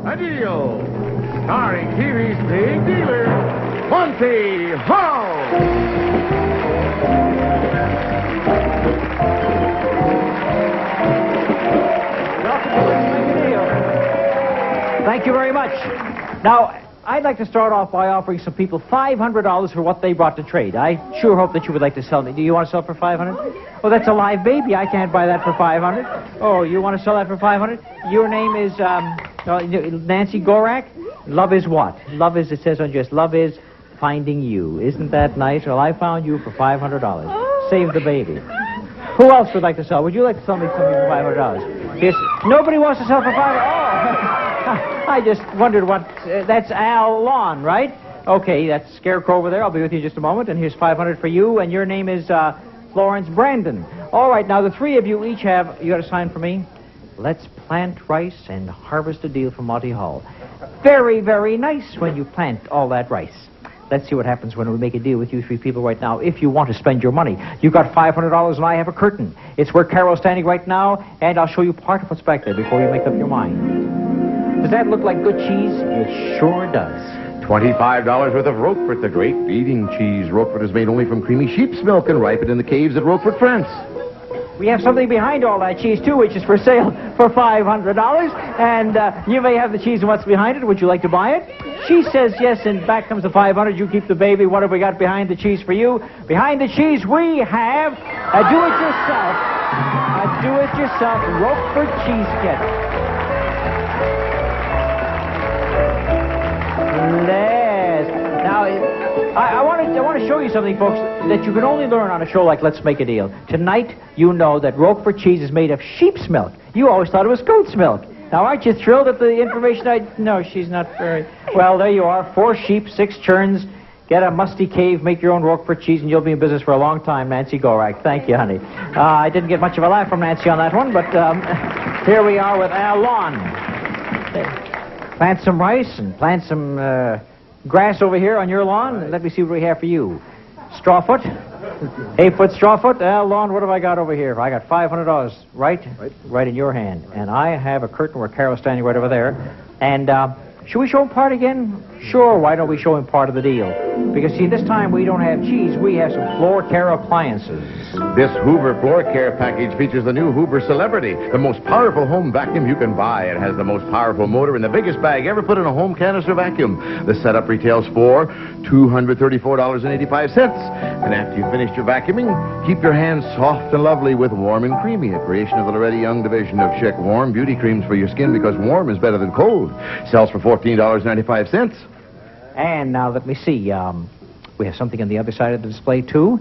a deal. Starring TV's big dealer, Monty Hall. Thank you very much. Now, I'd like to start off by offering some people $500 for what they brought to trade. I sure hope that you would like to sell me. Do you want to sell for $500? Oh, that's a live baby. I can't buy that for $500. Oh, you want to sell that for $500? Your name is Nancy Gorak? Love is what? Love is, it says on just, love is finding you. Isn't that nice? Well, I found you for $500. Save the baby. Who else would like to sell? Would you like to sell me something for $500? Yes. Nobody wants to sell for $500. Oh, I just wondered what... that's Al Lon, right? Okay, that's Scarecrow over there. I'll be with you in just a moment. And here's $500 for you. And your name is Florence Brandon. All right, now the three of you each have... You got a sign for me? Let's plant rice and harvest a deal from Monty Hall. Very, very nice when you plant all that rice. Let's see what happens when we make a deal with you three people right now. If you want to spend your money, you've got $500 and I have a curtain. It's where Carol's standing right now, and I'll show you part of what's back there before you make up your mind. Does that look like good cheese? It sure does. $25 worth of Roquefort, the great eating cheese. Roquefort is made only from creamy sheep's milk and ripened in the caves at Roquefort, France. We have something behind all that cheese, too, which is for sale for $500. And you may have the cheese and what's behind it. Would you like to buy it? She says yes, and back comes the $500. You keep the baby. What have we got behind the cheese for you? Behind the cheese, we have a do-it-yourself Roquefort cheese kit. Yes. Now, I want to show you something, folks, that you can only learn on a show like Let's Make a Deal. Tonight, you know that Roquefort cheese is made of sheep's milk. You always thought it was goat's milk. Now, aren't you thrilled at the information No, she's not very... Well, there you are. 4 sheep, 6 churns. Get a musty cave, make your own Roquefort cheese, and you'll be in business for a long time, Nancy Gorak. Thank you, honey. I didn't get much of a laugh from Nancy on that one, but here we are with Al Lon. Plant some rice and plant some grass over here on your lawn. Let me see what we have for you. Strawfoot. 8-foot strawfoot. Al Lon, what have I got over here? I got $500, right? Right in your hand. And I have a curtain where Carol's standing right over there. And should we show him part again? Sure, why don't we show him part of the deal? Because, see, this time we don't have cheese. We have some floor care appliances. This Hoover floor care package features the new Hoover Celebrity, the most powerful home vacuum you can buy. It has the most powerful motor and the biggest bag ever put in a home canister vacuum. The setup retails for $234.85. And after you've finished your vacuuming, keep your hands soft and lovely with Warm and Creamy, a creation of the Loretta Young division of Schick Warm beauty creams for your skin, because warm is better than cold. Sells for $14.95. And now let me see. We have something on the other side of the display, too.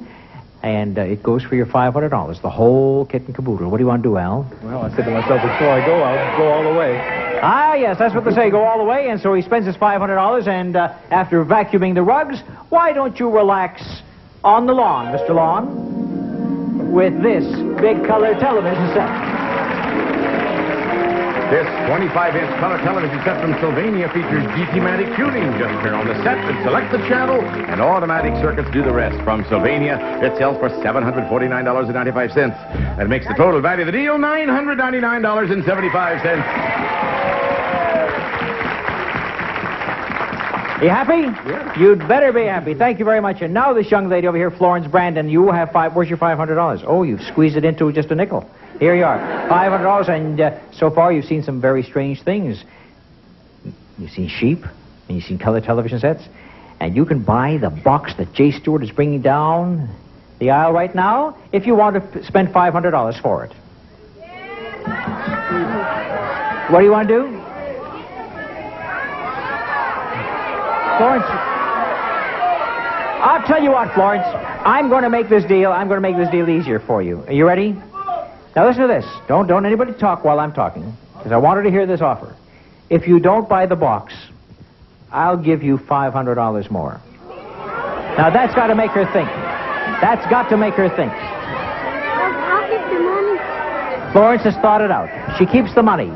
And it goes for your $500. The whole kit and caboodle. What do you want to do, Al? Well, I said to myself, before I go, I'll go all the way. Ah, yes, that's what they say. Go all the way. And so he spends his $500. And after vacuuming the rugs, why don't you relax on the lawn, Mr. Lawn, with this big color television set. This 25-inch color television set from Sylvania features GT-Matic tuning. Just turn on the set and select the channel, and automatic circuits do the rest. From Sylvania, it sells for $749.95. That makes the total value of the deal $999.75. You happy? Yeah. You'd better be happy. Thank you very much. And now this young lady over here, Florence Brandon, you have where's your $500? Oh, you've squeezed it into just a nickel. Here you are, $500, and so far you've seen some very strange things. You've seen sheep, and you've seen color television sets, and you can buy the box that Jay Stewart is bringing down the aisle right now if you want to spend $500 for it. What do you want to do? Florence, I'll tell you what, Florence, I'm going to make this deal easier for you. Are you ready? Now listen to this. Don't anybody talk while I'm talking, because I want her to hear this offer. If you don't buy the box, I'll give you $500 more. Now that's got to make her think. That's got to make her think. I'll keep the money. Florence has thought it out. She keeps the money.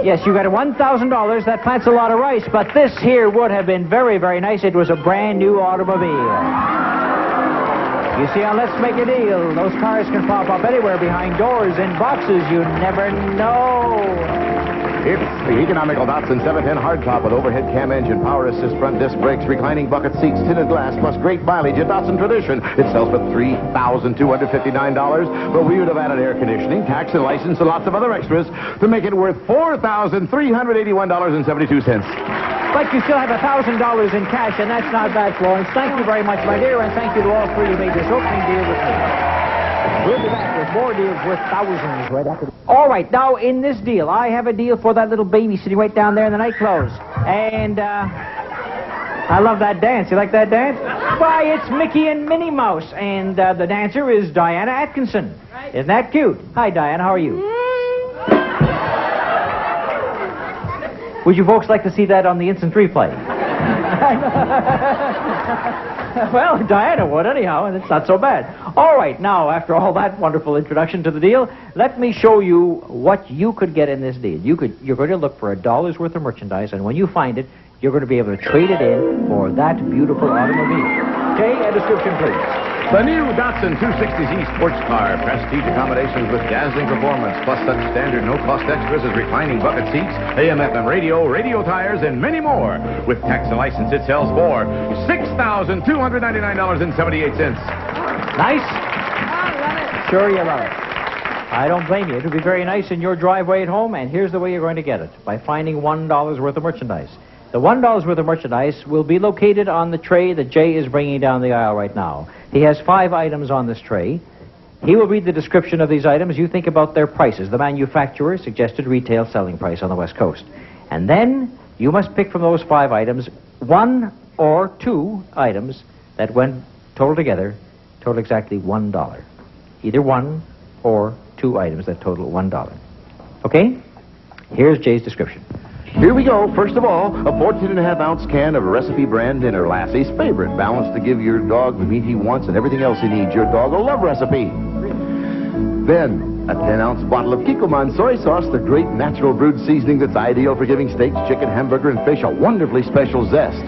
Yes, you got $1,000. That plants a lot of rice, but this here would have been very, very nice. It was a brand new automobile. You see, on Let's Make a Deal, those cars can pop up anywhere behind doors, in boxes. You never know. It's the economical Datsun 710 hardtop with overhead cam engine, power assist front disc brakes, reclining bucket seats, tinted glass, plus great mileage. A Datsun Tradition. It sells for $3,259, but we would have added air conditioning, tax and license, and lots of other extras to make it worth $4,381.72. But you still have $1,000 in cash, and that's not bad, Florence. Thank you very much, my dear, and thank you to all three who made this opening deal with me. We'll be back with more deals worth thousands right after. All right, now in this deal, I have a deal for that little baby sitting right down there in the nightclothes. And, I love that dance. You like that dance? Why, it's Mickey and Minnie Mouse, and the dancer is Diana Atkinson. Right. Isn't that cute? Hi, Diana. How are you? Would you folks like to see that on the instant replay? Well, Diana would anyhow, and it's not so bad. All right, now, after all that wonderful introduction to the deal, let me show you what you could get in this deal. You're going to look for $1 worth of merchandise, and when you find it, you're going to be able to trade it in for that beautiful automobile. Okay, a description, please. The new Datsun 260Z sports car. Prestige accommodations with dazzling performance, plus such standard no-cost extras as reclining bucket seats, AM/FM radio, radio tires, and many more. With tax and license, it sells for $6,299.78. Nice? Oh, I love it. Sure you love it. I don't blame you. It'll be very nice in your driveway at home, and here's the way you're going to get it. By finding $1 worth of merchandise. The $1 worth of merchandise will be located on the tray that Jay is bringing down the aisle right now. He has 5 items on this tray. He will read the description of these items. You think about their prices, the manufacturer's suggested retail selling price on the West Coast. And then you must pick from those 5 items 1 or 2 items that, when totaled together, total exactly $1. Either 1 or 2 items that total $1. Okay? Here's Jay's description. Here we go. First of all, a 14.5-ounce can of Recipe brand dinner, Lassie's favorite. Balanced to give your dog the meat he wants and everything else he needs. Your dog will love Recipe. Then, a 10-ounce bottle of Kikkoman soy sauce, the great natural brewed seasoning that's ideal for giving steaks, chicken, hamburger, and fish a wonderfully special zest.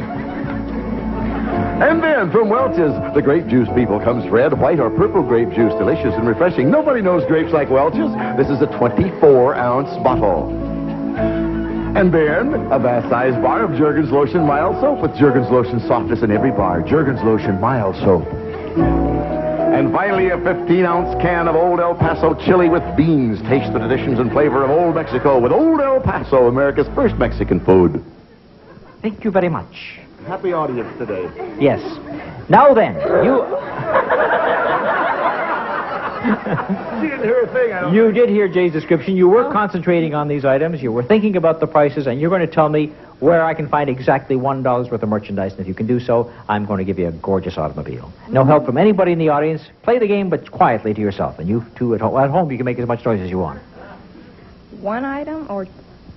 And then, from Welch's, the grape juice people, comes red, white, or purple grape juice. Delicious and refreshing. Nobody knows grapes like Welch's. This is a 24-ounce bottle. And then, a bath-sized bar of Jergens Lotion Mild Soap with Jergens Lotion softness in every bar. Jergens Lotion Mild Soap. And finally, a 15-ounce can of Old El Paso chili with beans. Taste the traditions and flavor of Old Mexico with Old El Paso, America's first Mexican food. Thank you very much. Happy audience today. Yes. Now then, you... She didn't hear a thing, I don't You did hear Jay's description. You were concentrating on these items. You were thinking about the prices, and you're going to tell me where I can find exactly $1 worth of merchandise. And if you can do so, I'm going to give you a gorgeous automobile. No help from anybody in the audience. Play the game, but quietly to yourself. And you two at home, you can make as much noise as you want. One item or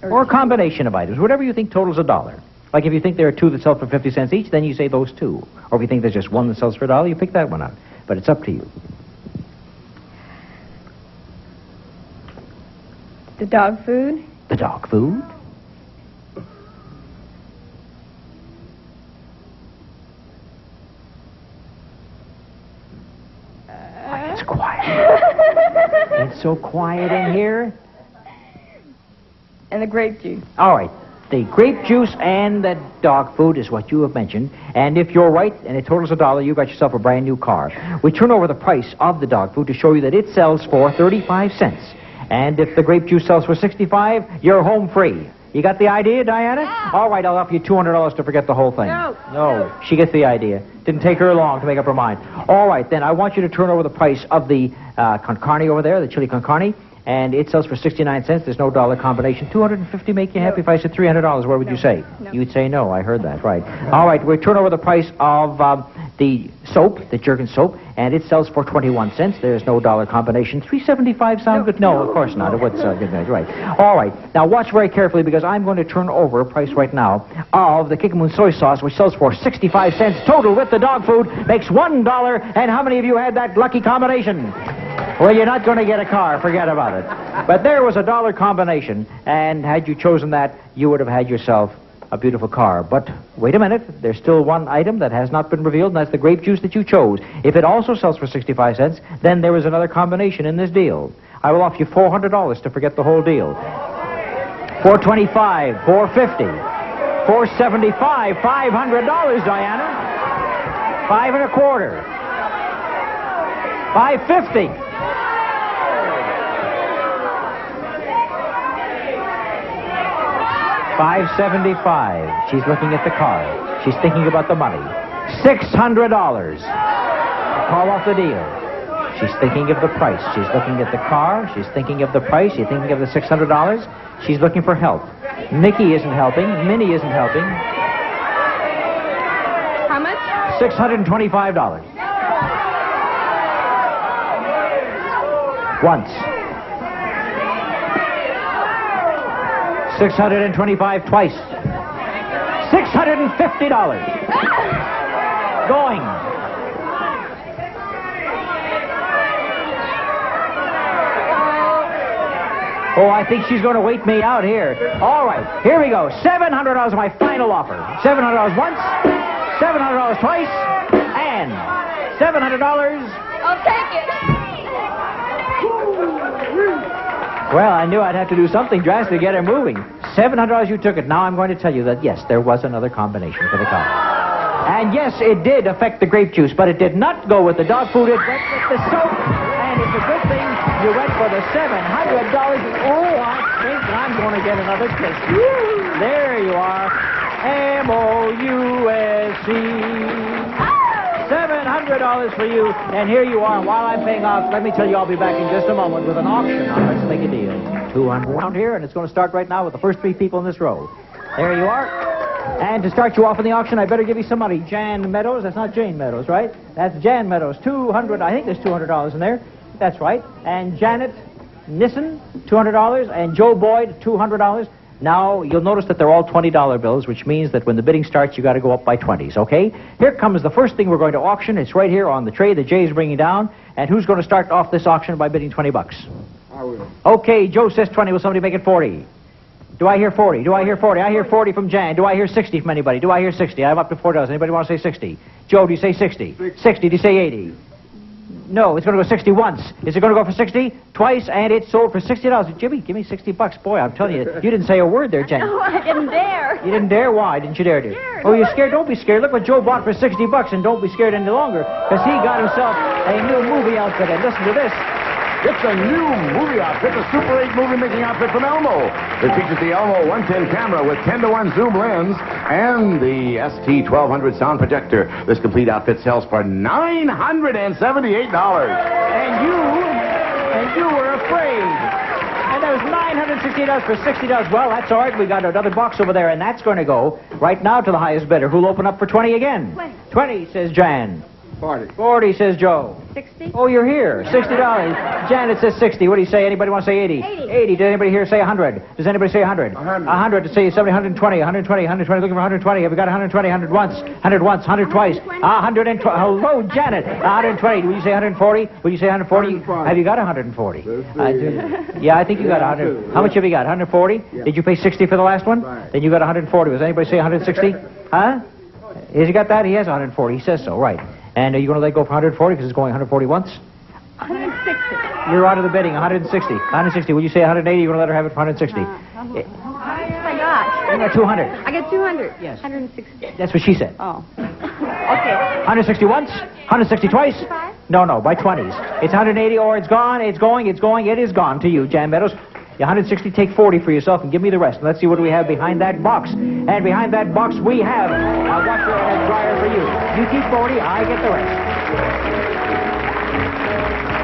a combination of items. Whatever you think totals $1. Like if you think there are 2 that sell for 50 cents each, then you say those 2. Or if you think there's just 1 that sells for $1, you pick that one out. But it's up to you. the dog food. The dog food? It's quiet. It's so quiet in here. And the grape juice. All right. The grape juice and the dog food is what you have mentioned. And if you're right, and it totals $1, you got yourself a brand new car. We turn over the price of the dog food to show you that it sells for 35 cents. And if the grape juice sells for 65, you're home free. You got the idea, Diana? Yeah. All right, I'll offer you $200 to forget the whole thing. No. She gets the idea. Didn't take her long to make up her mind. All right, then, I want you to turn over the price of the con carne over there, the chili con carne. And it sells for 69 cents. There's no dollar combination. $250 make you happy? If I said $300, what would you say? No. You'd say no. I heard that, right. All right, we turn over the price of the soap, the Jergens soap, and it sells for 21 cents. There's no dollar combination. $3.75 sound good? No, of course not. It would good, right. All right, now watch very carefully because I'm going to turn over a price right now of the Kikkoman soy sauce, which sells for 65 cents total with the dog food, makes $1. And how many of you had that lucky combination? Well, you're not going to get a car. Forget about it. But there was a dollar combination, and had you chosen that, you would have had yourself a beautiful car. But wait a minute. There's still one item that has not been revealed, and that's the grape juice that you chose. If it also sells for 65 cents, then there is another combination in this deal. I will offer you $400 to forget the whole deal. 425, 450, 475, $500, Diana. 5 and a quarter. 550. $575. She's looking at the card. She's thinking about the money. $600. Call off the deal. She's thinking of the price. She's looking at the car. She's thinking of the price. She's thinking of the $600. She's looking for help. Mickey isn't helping. Minnie isn't helping. How much? $625. Once. 625 twice. $650. Going. Oh, I think she's going to wait me out here. All right, here we go. $700 my final offer. $700 once, $700 twice, and $700. I'll take it. Well, I knew I'd have to do something drastic to get her moving. $700 you took it. Now I'm going to tell you that, yes, there was another combination for the car. And yes, it did affect the grape juice, but it did not go with the dog food. It went with the soap. And it's a good thing you went for the $700. Oh, I think I'm going to get another kiss. There you are. M-O-U-S-E. $700 for you. And here you are. And while I'm paying off, let me tell you, I'll be back in just a moment with an auction on Let's Make a Deal. 200 around here, and it's going to start right now with the first 3 people in this row. There you are. And to start you off in the auction, I better give you some money. Jan Meadows, that's not Jane Meadows, right? That's Jan Meadows, 200. I think there's $200 in there. That's right. And Janet Nissen, $200. And Joe Boyd, $200. Now, you'll notice that they're all $20 bills, which means that when the bidding starts, you got to go up by 20s, okay? Here comes the first thing we're going to auction. It's right here on the tray that Jay's bringing down. And who's going to start off this auction by bidding $20? I will. Okay, Joe says 20. Will somebody make it 40? Do I hear 40? Do I hear 40? I hear 40 from Jan. Do I hear 60 from anybody? Do I hear 60? I'm up to $4. Anybody want to say 60? Joe, do you say 60? 60. Do you say 80? No, it's going to go 60 once. Is it going to go for 60? Twice, and it's sold for $60. Jimmy, give me $60. Boy, I'm telling you, you didn't say a word there, Jan. No, I didn't dare. You didn't dare? Why didn't you dare to? Scared. Oh, you're scared? Don't be scared. Look what Joe bought for $60, and don't be scared any longer, because he got himself a new movie outfit. And listen to this. It's a new movie outfit, the Super 8 movie-making outfit from Elmo. It features the Elmo 110 camera with 10-to-1 zoom lens and the ST-1200 sound projector. This complete outfit sells for $978. And you were afraid. And that was $968 for $60. Well, that's all right. We got another box over there, and that's going to go right now to the highest bidder, who'll open up for 20 again. 20, says Jan. 40. 40, says Joe. 60. Oh, you're here. $60. Janet says 60. What do you say? Anybody want to say 80? 80. Does anybody here say 100? Does anybody say 100? 100. 100. To say 70, 120, 120, 120. Looking for 120. Have we got 120? 100 once. 100 once. 100 twice. 120. Hello, Janet. 120. Will you say 140? Will you say 140? 140. Have you got 140? Yeah, I think you got 100. How much have you got? 140? Yeah. Did you pay 60 for the last one? Right. Then you got 140. Does anybody say 160? Huh? Has he got that? He has 140. He says so. Right. And are you going to let go for 140 because it's going 140 once? 160. You're out of the bidding. 160. 160. Would you say 180? You're going to let her have it for 160. I got. You got 200. I got 200. Yes. 160. That's what she said. Oh. Okay. 160 once? 160 twice? 165? No, by 20s. It's 180 or it's gone. It's going. It is gone to you, Jan Meadows. 160, take 40 for yourself and give me the rest. And let's see what we have behind that box. And behind that box, we have a washer and a dryer for you. You keep 40, I get the rest.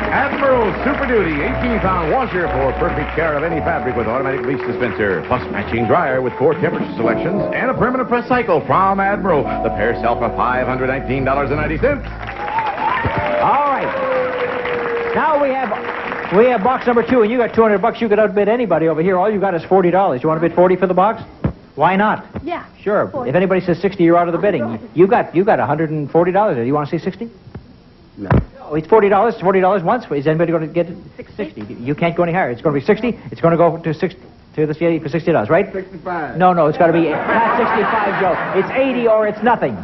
Admiral Super Duty 18-pound washer for perfect care of any fabric with automatic leaf dispenser, plus matching dryer with 4 temperature selections and a permanent press cycle from Admiral. The pair sell for $519.90. All right. Now we have box number 2, and you got $200. You could outbid anybody over here. All you got is $40. You want to bid 40 for the box? Why not? Yeah. Sure. 40. If anybody says 60, you're out of the bidding. You got $140. Do you want to say 60? No. Oh, it's $40. $40 once. Is anybody going to get it? 60. You can't go any higher. It's going to be 60. It's going to go to 60 to the city for $60, right? 65. No, it's got to be not 65, Joe. It's 80 or it's nothing.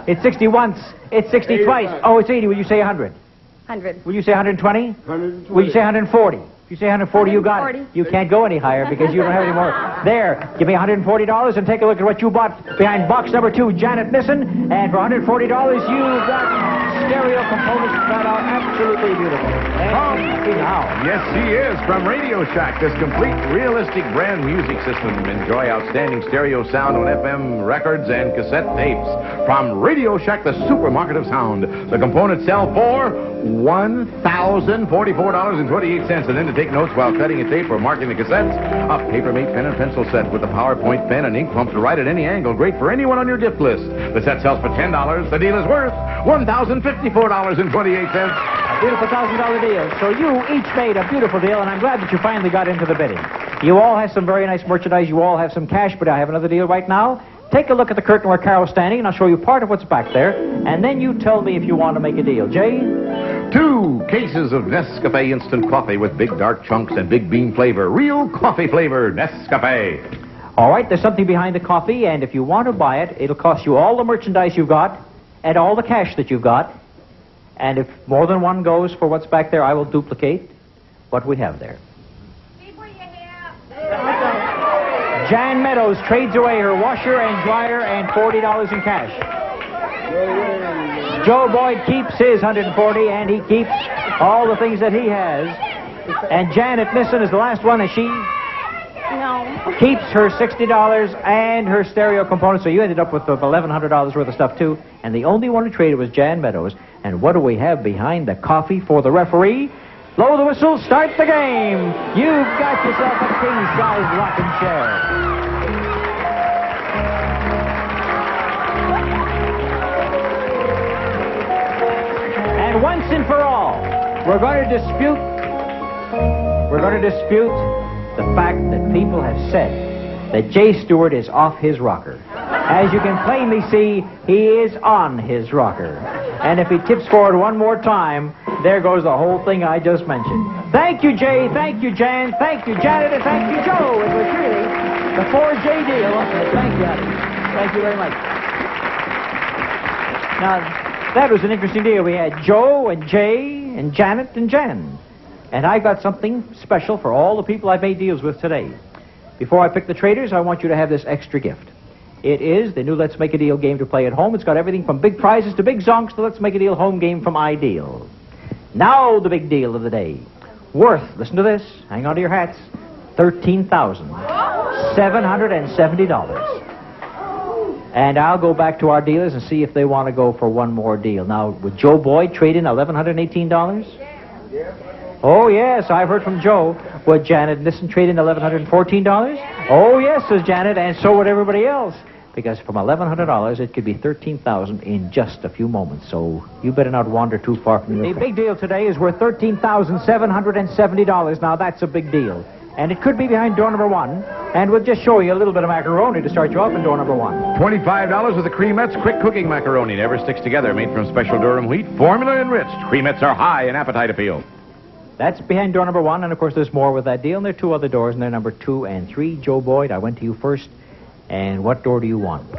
It's 60 once. It's 60 twice. 85. Oh, it's 80. Will you say 100? 100. Will you say 120? 120. Will you say 140? If you say 140, you got it. 140. You can't go any higher because you don't have any more. There, give me $140 and take a look at what you bought behind box number 2, Janet Nissen. And for $140, you got stereo components that are absolutely beautiful. And happy now. Yes, he is. From Radio Shack, this complete, realistic brand music system. Enjoy outstanding stereo sound on FM records and cassette tapes. From Radio Shack, the supermarket of sound. The components sell for $1,044.28. And then to take notes while cutting a tape or marking the cassettes, a Papermate pen and pencil set with a PowerPoint pen and ink pump to write at any angle. Great for anyone on your gift list. The set sells for $10. The deal is worth $1,054.28. A beautiful $1,000 deal. So you each made a beautiful deal, and I'm glad that you finally got into the bidding. You all have some very nice merchandise. You all have some cash, but I have another deal right now. Take a look at the curtain where Carol's standing, and I'll show you part of what's back there, and then you tell me if you want to make a deal. Jay? 2 cases of Nescafe instant coffee with big dark chunks and big bean flavor. Real coffee flavor, Nescafe. All right, there's something behind the coffee, and if you want to buy it, it'll cost you all the merchandise you've got and all the cash that you've got. And if more than one goes for what's back there, I will duplicate what we have there. Jan Meadows trades away her washer and dryer and $40 in cash. Joe Boyd keeps his $140, and he keeps all the things that he has. And Janet Nissen is the last one, and she No. keeps her $60 and her stereo components. So you ended up with $1,100 worth of stuff, too. And the only one who traded was Jan Meadows. And what do we have behind the coffee for the referee? Blow the whistle, start the game. You've got yourself a king-size rocking chair. And once and for all, we're going to dispute the fact that people have said that Jay Stewart is off his rocker. As you can plainly see, he is on his rocker. And if he tips forward one more time, there goes the whole thing I just mentioned. Thank you, Jay. Thank you, Jan. Thank you, Janet. And thank you, Joe. It was really the 4J deal. Thank you, Abby. Thank you very much. Now, that was an interesting deal. We had Joe and Jay and Janet and Jan. And I got something special for all the people I've made deals with today. Before I pick the traders, I want you to have this extra gift. It is the new Let's Make a Deal game to play at home. It's got everything from big prizes to big zonks to Let's Make a Deal home game from Ideal. Now the big deal of the day. Worth, listen to this, hang on to your hats, $13,770. And I'll go back to our dealers and see if they want to go for one more deal. Now, would Joe Boyd trade in $1,118? Oh, yes, I've heard from Joe. Would Janet Nissen trade in $1,114? Oh, yes, says Janet, and so would everybody else. Because from $1,100, it could be $13,000 in just a few moments. So you better not wander too far from your... The big deal today is worth $13,770. Now, that's a big deal. And it could be behind door number 1. And we'll just show you a little bit of macaroni to start you off in door number 1. $25 with the Creamettes quick cooking macaroni. Never sticks together. Made from special Durham wheat. Formula enriched. Creamettes are high in appetite appeal. That's behind door number 1. And, of course, there's more with that deal. And there are 2 other doors, and they're number 2 and 3. Joe Boyd, I went to you first. And what door do you want? 1.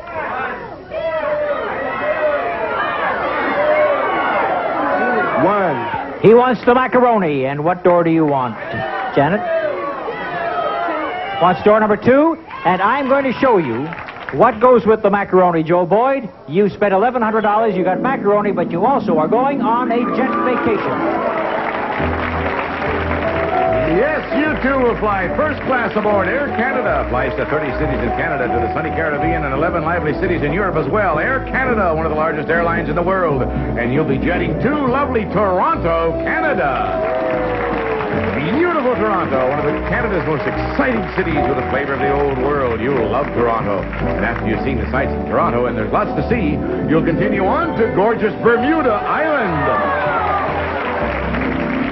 He wants the macaroni. And what door do you want, Janet? Wants door number 2. And I'm going to show you what goes with the macaroni, Joe Boyd. You spent $1,100. You got macaroni, but you also are going on a jet vacation. Yes, you too will fly first class aboard Air Canada. Flies to 30 cities in Canada, to the sunny Caribbean, and 11 lively cities in Europe as well. Air Canada, one of the largest airlines in the world. And you'll be jetting to lovely Toronto, Canada. Beautiful Toronto, one of Canada's most exciting cities with a flavor of the old world. You'll love Toronto. And after you've seen the sights in Toronto, and there's lots to see, you'll continue on to gorgeous Bermuda Island.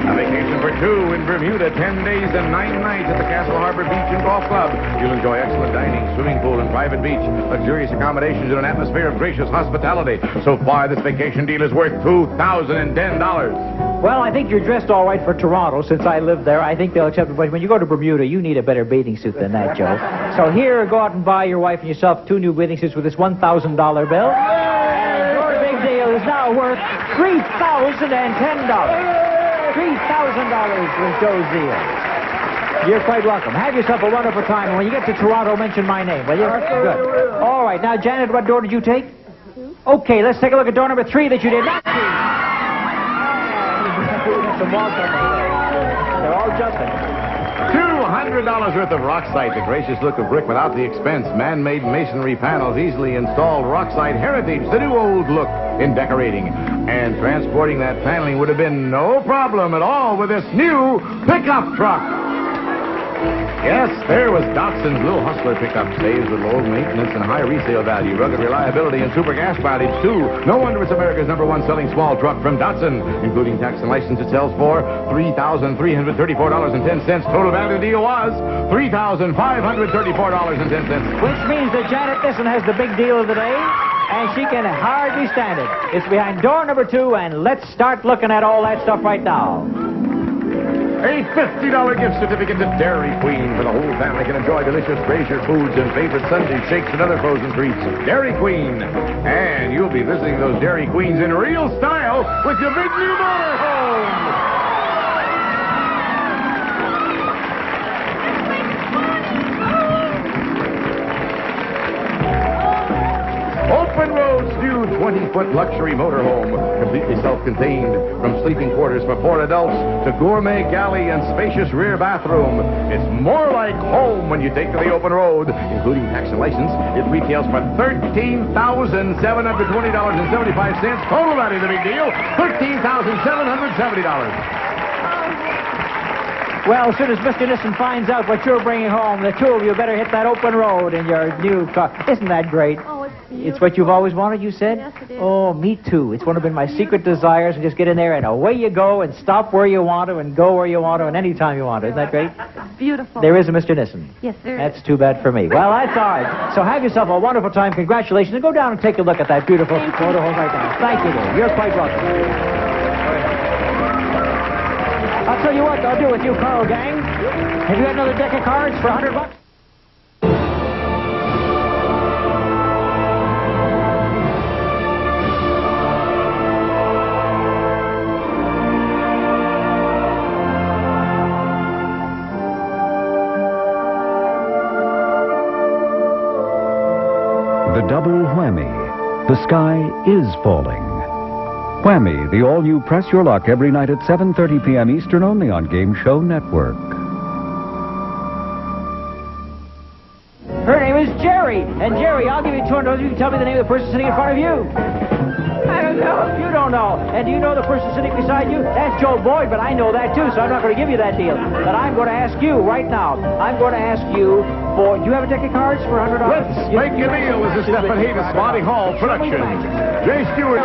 A vacation for 2 in Bermuda, 10 days and 9 nights at the Castle Harbor Beach and Golf Club. You'll enjoy excellent dining, swimming pool, and private beach, luxurious accommodations, and an atmosphere of gracious hospitality. So far, this vacation deal is worth $2,010. Well, I think you're dressed all right for Toronto. Since I live there, I think they'll accept it. But when you go to Bermuda, you need a better bathing suit than that, Joe. So here, go out and buy your wife and yourself 2 new bathing suits with this $1,000 bill. And your big deal is now worth $3,010. $3,000 with Joe Zia. You're quite welcome. Have yourself a wonderful time. And when you get to Toronto, mention my name, will you? Good. All right. Now, Janet, what door did you take? Okay, let's take a look at door number 3 that you did not see. They're all Justin. $200 worth of Rocksite, the gracious look of brick without the expense. Man-made masonry panels, easily installed Rocksite Heritage, the new old look in decorating. And transporting that paneling would have been no problem at all with this new pickup truck. Yes, there was Datsun's Little Hustler pickup. Saves with low maintenance and high resale value, rugged reliability, and super gas mileage, too. No wonder it's America's #1 selling small truck from Datsun. Including tax and license, it sells for $3,334.10. Total value of the deal was $3,534.10. Which means that Janet Nissen has the big deal of the day, and she can hardly stand it. It's behind door number 2, and let's start looking at all that stuff right now. A $50 gift certificate to Dairy Queen for the whole family can enjoy delicious Fraser foods and favorite Sunday shakes and other frozen treats. Dairy Queen. And you'll be visiting those Dairy Queens in real style with your big new motorhome. Open Road's new 20-foot luxury motorhome, completely self-contained, from sleeping quarters for 4 adults to gourmet galley and spacious rear bathroom. It's more like home when you take to the open road, including tax and license. It retails for $13,720.75. Total value, the big deal, $13,770. Well, as soon as Mr. Nissen finds out what you're bringing home, the two of you better hit that open road in your new car. Isn't that great? Oh, it's beautiful. It's what you've always wanted, you said? Yes, it is. Oh, me too. It's one of my secret desires, and just get in there and away you go and stop where you want to and go where you want to and anytime you want to. Isn't that great? It's beautiful. There is a Mr. Nissen. Yes, there That's is. too bad for me. Well, that's all right. So have yourself a wonderful time. Congratulations. And go down and take a look at that beautiful motorhome right now. Thank you, dear. You're quite welcome. I'll tell you what I'll do with you, Carl Gang. Have you had another deck of cards for $100? The double whammy. The sky is falling. Whammy, the all-new Press Your Luck every night at 7:30 p.m. Eastern only on Game Show Network. Her name is Jerry. And Jerry, I'll give you $200. You can tell me the name of the person sitting in front of you. I don't know. You don't know. And do you know the person sitting beside you? That's Joe Boyd, but I know that too, so I'm not going to give you that deal. But I'm going to ask you right now. I'm going to ask you for... Do you have a deck of cards for $100? Let's make a deal. This is Stephen Hayes, Spotting Hall production. Jay Stewart.